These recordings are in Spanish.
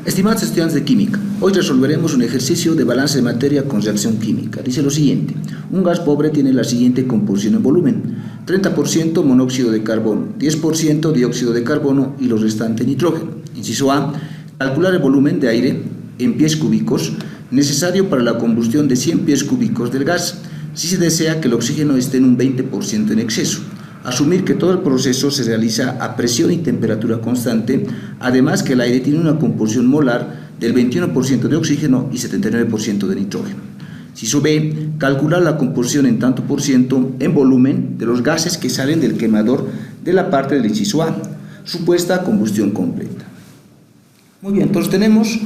Estimados estudiantes de química, hoy resolveremos un ejercicio de balance de materia con reacción química. Dice lo siguiente: un gas pobre tiene la siguiente composición en volumen: 30% monóxido de carbono, 10% dióxido de carbono y lo restante nitrógeno. Inciso A: calcular el volumen de aire en pies cúbicos necesario para la combustión de 100 pies cúbicos del gas, si se desea que el oxígeno esté en un 20% en exceso. Asumir que todo el proceso se realiza a presión y temperatura constante, además que el aire tiene una composición molar del 21% de oxígeno y 79% de nitrógeno. Inciso B: calcular la composición en tanto por ciento en volumen de los gases que salen del quemador de la parte del inciso A, supuesta combustión completa. Muy bien, entonces tenemos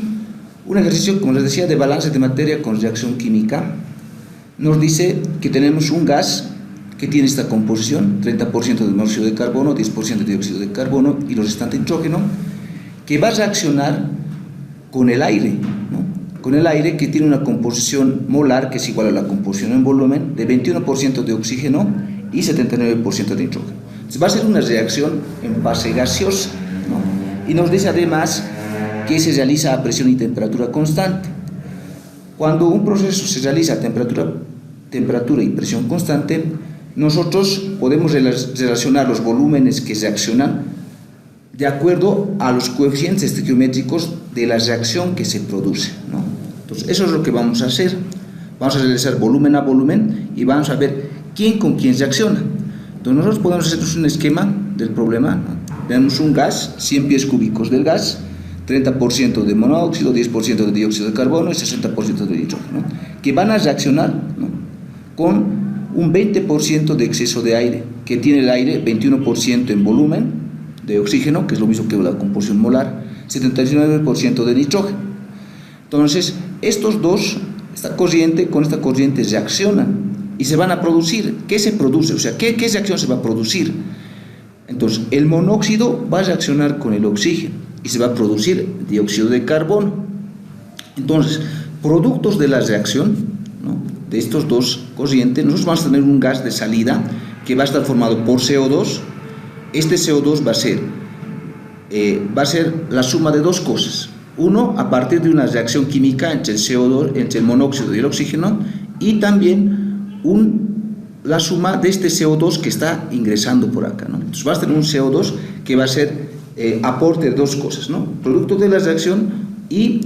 un ejercicio, como les decía, de balance de materia con reacción química. Nos dice que tenemos un gas que tiene esta composición: 30% de monóxido de carbono, 10% de dióxido de carbono y lo restante nitrógeno, que va a reaccionar con el aire, ¿no? Con el aire, que tiene una composición molar que es igual a la composición en volumen de 21% de oxígeno y 79% de nitrógeno. Entonces va a ser una reacción en fase gaseosa, ¿no? Y nos dice además que se realiza a presión y temperatura constante. Cuando un proceso se realiza a temperatura y presión constante, nosotros podemos relacionar los volúmenes que reaccionan de acuerdo a los coeficientes estequiométricos de la reacción que se produce, ¿no? Entonces, eso es lo que vamos a hacer. Vamos a realizar volumen a volumen y vamos a ver quién con quién reacciona. Entonces, nosotros podemos hacer un esquema del problema, ¿no? Tenemos un gas, 100 pies cúbicos del gas, 30% de monóxido, 10% de dióxido de carbono y 60% de nitrógeno, ¿no? Que van a reaccionar, ¿no?, con un 20% de exceso de aire, que tiene el aire 21% en volumen de oxígeno, que es lo mismo que la composición molar, 79% de nitrógeno. Entonces, estos dos, esta corriente con esta corriente reaccionan y se van a producir. ¿Qué se produce? O sea, ¿qué reacción se va a producir? Entonces, el monóxido va a reaccionar con el oxígeno y se va a producir dióxido de carbono. Entonces, productos de la reacción, ¿no?, de estos dos corrientes, nosotros vamos a tener un gas de salida que va a estar formado por CO2. Este CO2 va a ser la suma de dos cosas. Uno, a partir de una reacción química entre el CO2, entre el monóxido y el oxígeno, y también la suma de este CO2 que está ingresando por acá, ¿no? Entonces vas a tener un CO2 que va a ser aporte de dos cosas, ¿no?, producto de la reacción, y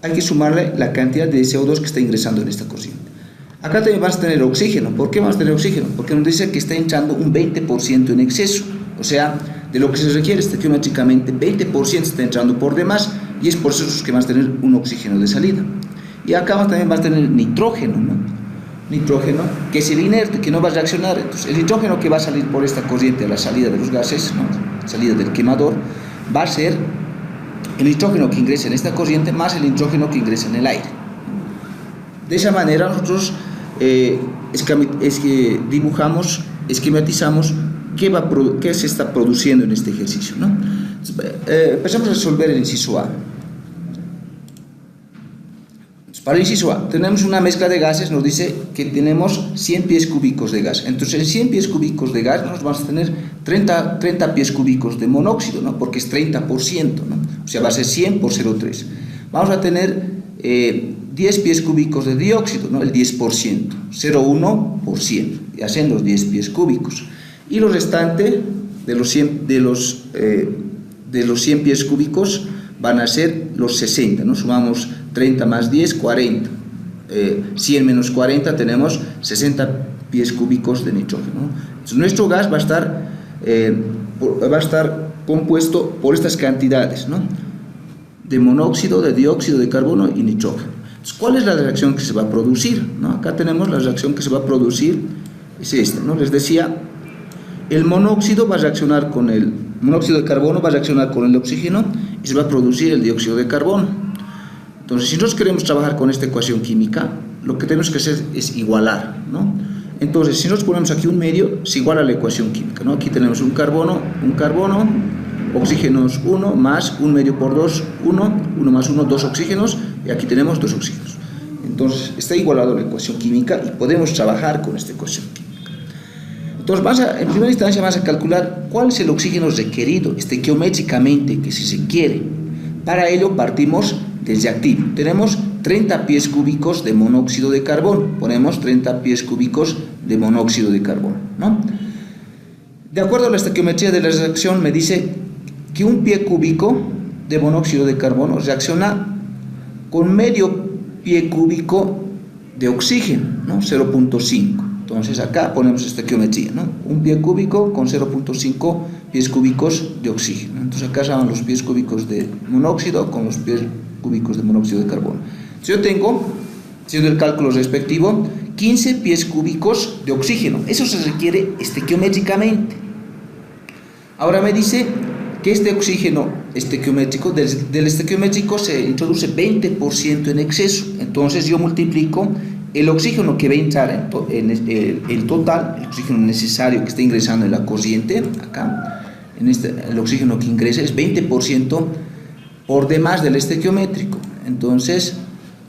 hay que sumarle la cantidad de CO2 que está ingresando en esta corriente. Acá también vas a tener oxígeno. ¿Por qué vas a tener oxígeno? Porque nos dice que está entrando un 20% en exceso. O sea, de lo que se requiere estequiométricamente, 20% está entrando por demás, y es por eso que vas a tener un oxígeno de salida. Y acá también vas a tener nitrógeno, ¿no? Nitrógeno, que es el inerte, que no va a reaccionar. Entonces, el nitrógeno que va a salir por esta corriente a la salida de los gases, ¿no?, salida del quemador, va a ser el nitrógeno que ingresa en esta corriente más el nitrógeno que ingresa en el aire. De esa manera nosotros dibujamos, esquematizamos qué se está produciendo en este ejercicio, ¿no? Empezamos a resolver el inciso A. Para el inciso A, tenemos una mezcla de gases. Nos dice que tenemos 100 pies cúbicos de gas. Entonces, en 100 pies cúbicos de gas nos vamos a tener 30 pies cúbicos de monóxido, ¿no?, porque es 30%, ¿no? O sea, va a ser 100 por 0,3. Vamos a tener 10 pies cúbicos de dióxido, ¿no?, el 10%, 0,1%, y hacen los 10 pies cúbicos. Y lo restante de los 100 pies cúbicos van a ser los 60, ¿no? Sumamos 30 más 10, 40. 100 menos 40, tenemos 60 pies cúbicos de nitrógeno, ¿no? Entonces, nuestro gas va a estar compuesto por estas cantidades, ¿no?, de monóxido, de dióxido de carbono y nitrógeno. Entonces, ¿cuál es la reacción que se va a producir, ¿no? Acá tenemos la reacción que se va a producir, es esta, ¿no? Les decía, el monóxido va a reaccionar con el monóxido de carbono, va a reaccionar con el oxígeno y se va a producir el dióxido de carbono. Entonces, si nosotros queremos trabajar con esta ecuación química, lo que tenemos que hacer es igualar, ¿no? Entonces, si nosotros ponemos aquí un medio, se iguala a la ecuación química, ¿no? Aquí tenemos un carbono, oxígenos 1 más 1 medio por 2, 1 más 1, 2 oxígenos, y aquí tenemos 2 oxígenos. Entonces, está igualado a la ecuación química y podemos trabajar con esta ecuación química. Entonces, en primera instancia vas a calcular cuál es el oxígeno requerido estequiométricamente, que si se quiere, Para ello partimos del reactivo. Tenemos 30 pies cúbicos de monóxido de carbono. Ponemos 30 pies cúbicos de monóxido de carbono, ¿no? De acuerdo a la estequiometría de la reacción, me dice que un pie cúbico de monóxido de carbono reacciona con medio pie cúbico de oxígeno, ¿no? 0.5. Entonces acá ponemos estequiometría, ¿no? Un pie cúbico con 0.5 pies cúbicos de oxígeno. Entonces acá se van los pies cúbicos de monóxido con los pies cúbicos de monóxido de carbono. Entonces yo tengo, haciendo el cálculo respectivo, 15 pies cúbicos de oxígeno. Eso se requiere estequiométricamente. Ahora me dice que este oxígeno estequiométrico, del estequiométrico se introduce 20% en exceso. Entonces yo multiplico el oxígeno que va a entrar en el total, el oxígeno necesario que está ingresando en la corriente, acá, el oxígeno que ingresa es 20% por demás del estequiométrico. Entonces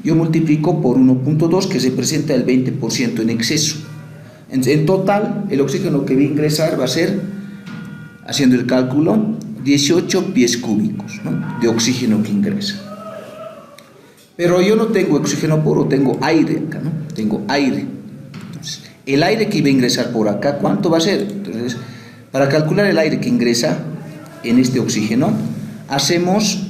yo multiplico por 1.2, que representa el 20% en exceso. En total, el oxígeno que va a ingresar va a ser, haciendo el cálculo, 18 pies cúbicos, ¿no?, de oxígeno que ingresa. Pero yo no tengo oxígeno puro, tengo aire acá, ¿no? Tengo aire. Entonces, el aire que iba a ingresar por acá, ¿cuánto va a ser? Entonces, para calcular el aire que ingresa en este oxígeno, hacemos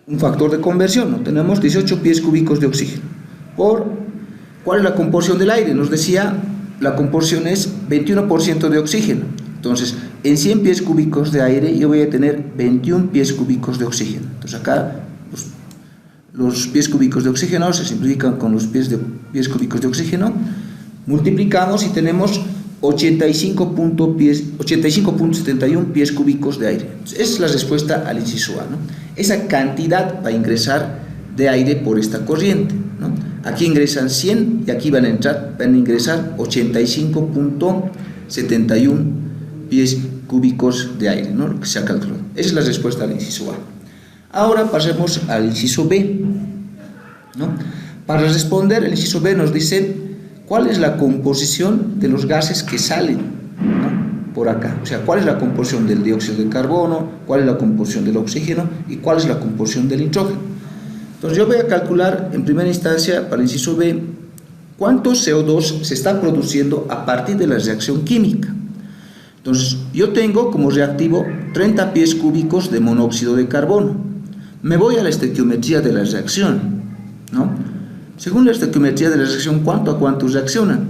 un factor de conversión, ¿no? Tenemos 18 pies cúbicos de oxígeno. ¿Cuál es la composición del aire? Nos decía, la composición es 21% de oxígeno. Entonces, en 100 pies cúbicos de aire, yo voy a tener 21 pies cúbicos de oxígeno. Entonces, acá los pies cúbicos de oxígeno se simplifican con los pies cúbicos de oxígeno, multiplicamos y tenemos 85.71 pies cúbicos de aire. Esa es la respuesta al inciso A, ¿no? Esa cantidad va a ingresar de aire por esta corriente, ¿no? Aquí ingresan 100 y aquí van a ingresar 85.71 pies cúbicos de aire, ¿no?, lo que se ha calculado. Esa es la respuesta al inciso A. Ahora pasemos al inciso B, ¿no? Para responder, el inciso B nos dice cuál es la composición de los gases que salen, ¿no?, por acá. O sea, cuál es la composición del dióxido de carbono, cuál es la composición del oxígeno y cuál es la composición del nitrógeno. Entonces yo voy a calcular en primera instancia, para el inciso B, cuánto CO2 se está produciendo a partir de la reacción química. Entonces yo tengo como reactivo 30 pies cúbicos de monóxido de carbono. Me voy a la estequiometría de la reacción, ¿no? Según la estequiometría de la reacción, ¿cuánto a cuánto reaccionan?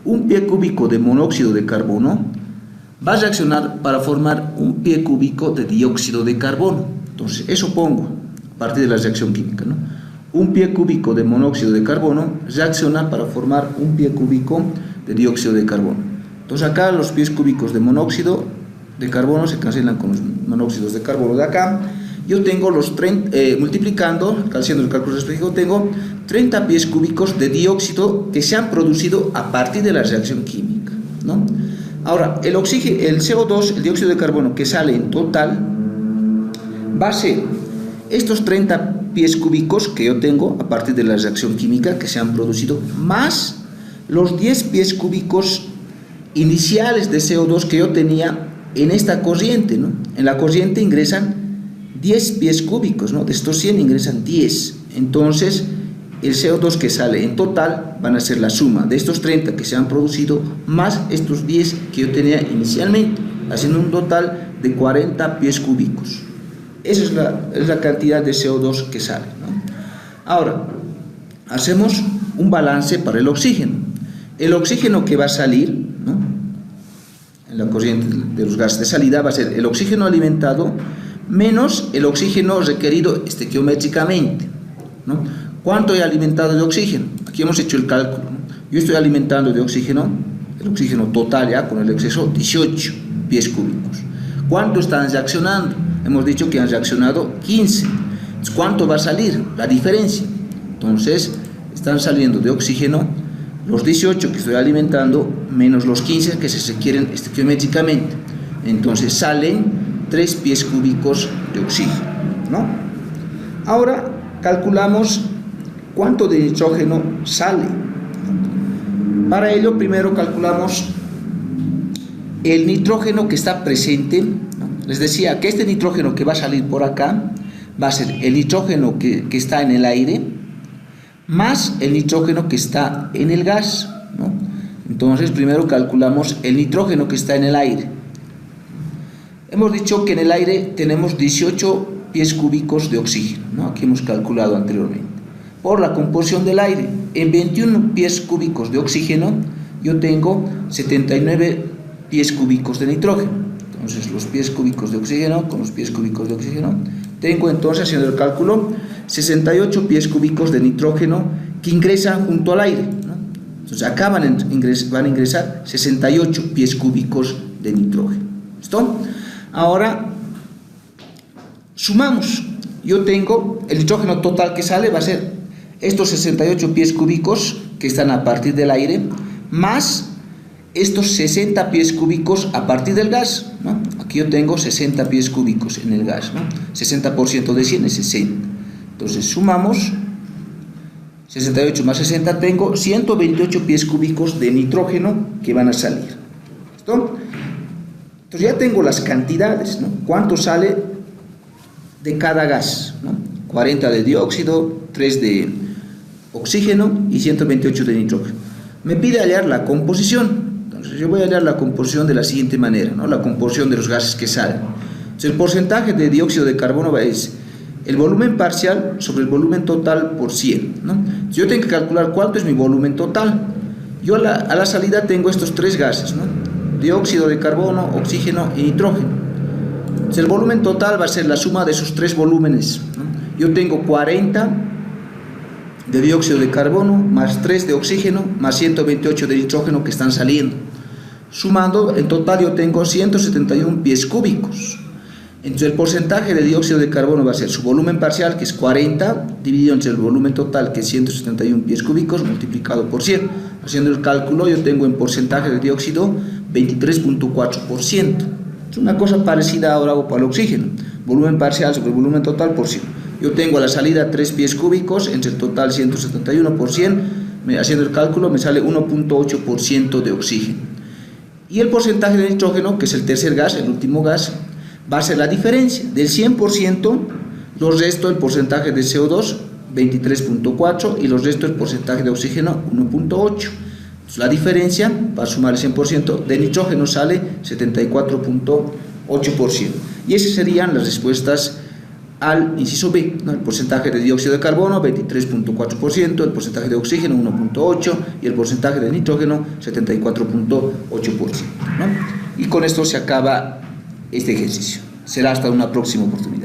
Un pie cúbico de monóxido de carbono va a reaccionar para formar un pie cúbico de dióxido de carbono. Entonces, eso pongo a partir de la reacción química, ¿no? Un pie cúbico de monóxido de carbono reacciona para formar un pie cúbico de dióxido de carbono. Entonces, acá los pies cúbicos de monóxido de carbono se cancelan con los monóxidos de carbono de acá. Yo tengo los 30, multiplicando, haciendo el cálculo respectivo, tengo 30 pies cúbicos de dióxido que se han producido a partir de la reacción química, ¿no? Ahora, el CO2, el dióxido de carbono que sale en total, va a ser estos 30 pies cúbicos que yo tengo a partir de la reacción química que se han producido, más los 10 pies cúbicos iniciales de CO2 que yo tenía en esta corriente, ¿no? En la corriente ingresan 10 pies cúbicos, ¿no? De estos 100 ingresan 10. Entonces, el CO2 que sale en total van a ser la suma de estos 30 que se han producido más estos 10 que yo tenía inicialmente, haciendo un total de 40 pies cúbicos. Esa es la cantidad de CO2 que sale, ¿no? Ahora, hacemos un balance para el oxígeno. El oxígeno que va a salir, ¿no?, en la corriente de los gases de salida va a ser el oxígeno alimentado menos el oxígeno requerido estequiométricamente, ¿no? ¿Cuánto he alimentado de oxígeno? Aquí hemos hecho el cálculo, ¿no? Yo estoy alimentando de oxígeno, el oxígeno total ya con el exceso, 18 pies cúbicos. ¿Cuánto están reaccionando? Hemos dicho que han reaccionado 15. Entonces, ¿cuánto va a salir? La diferencia. Entonces, están saliendo de oxígeno los 18 que estoy alimentando menos los 15 que se requieren estequiométricamente. Entonces, salen 3 pies cúbicos de oxígeno, ¿no? Ahora calculamos cuánto de nitrógeno sale. Para ello primero calculamos el nitrógeno que está presente, ¿no?, les decía que este nitrógeno que va a salir por acá va a ser el nitrógeno que está en el aire más el nitrógeno que está en el gas, ¿no? Entonces primero calculamos el nitrógeno que está en el aire. Hemos dicho que en el aire tenemos 18 pies cúbicos de oxígeno, ¿no? Aquí hemos calculado anteriormente. Por la composición del aire, en 21 pies cúbicos de oxígeno yo tengo 79 pies cúbicos de nitrógeno. Entonces los pies cúbicos de oxígeno con los pies cúbicos de oxígeno, tengo entonces, haciendo el cálculo, 68 pies cúbicos de nitrógeno que ingresan junto al aire, ¿no? Entonces acá van a ingresar 68 pies cúbicos de nitrógeno. ¿Listo? Ahora sumamos. Yo tengo el nitrógeno total que sale, va a ser estos 68 pies cúbicos que están a partir del aire, más estos 60 pies cúbicos a partir del gas, ¿no? Aquí yo tengo 60 pies cúbicos en el gas, ¿no? 60% de 100 es 60. Entonces sumamos 68 más 60, tengo 128 pies cúbicos de nitrógeno que van a salir. ¿Listo? Entonces ya tengo las cantidades, ¿no? ¿Cuánto sale de cada gas, ¿no? 40 de dióxido, 3 de oxígeno y 128 de nitrógeno. Me pide hallar la composición. Entonces yo voy a hallar la composición de la siguiente manera, ¿no? La composición de los gases que salen. Entonces, el porcentaje de dióxido de carbono es el volumen parcial sobre el volumen total por 100, ¿no? Entonces, yo tengo que calcular cuánto es mi volumen total. Yo a la salida tengo estos tres gases, ¿no? Dióxido de carbono, oxígeno y nitrógeno. Entonces, el volumen total va a ser la suma de esos tres volúmenes, ¿no? Yo tengo 40 de dióxido de carbono, más 3 de oxígeno, más 128 de nitrógeno que están saliendo. Sumando, en total yo tengo 171 pies cúbicos. Entonces el porcentaje de dióxido de carbono va a ser su volumen parcial, que es 40, dividido entre el volumen total, que es 171 pies cúbicos, multiplicado por 100. Haciendo el cálculo, yo tengo en porcentaje de dióxido 23.4%. Es una cosa parecida ahora hago para el oxígeno. Volumen parcial sobre el volumen total por 100. Yo tengo a la salida 3 pies cúbicos, entre el total 171 por 100, haciendo el cálculo me sale 1.8% de oxígeno. Y el porcentaje de nitrógeno, que es el tercer gas, el último gas, va a ser la diferencia. Del 100%, los resto el porcentaje de CO2, 23.4, y los resto el porcentaje de oxígeno, 1.8. La diferencia, para sumar el 100%, de nitrógeno sale 74.8%. Y esas serían las respuestas al inciso B, ¿no? El porcentaje de dióxido de carbono 23.4%, el porcentaje de oxígeno 1.8% y el porcentaje de nitrógeno 74.8%, ¿no? Y con esto se acaba este ejercicio. Será hasta una próxima oportunidad.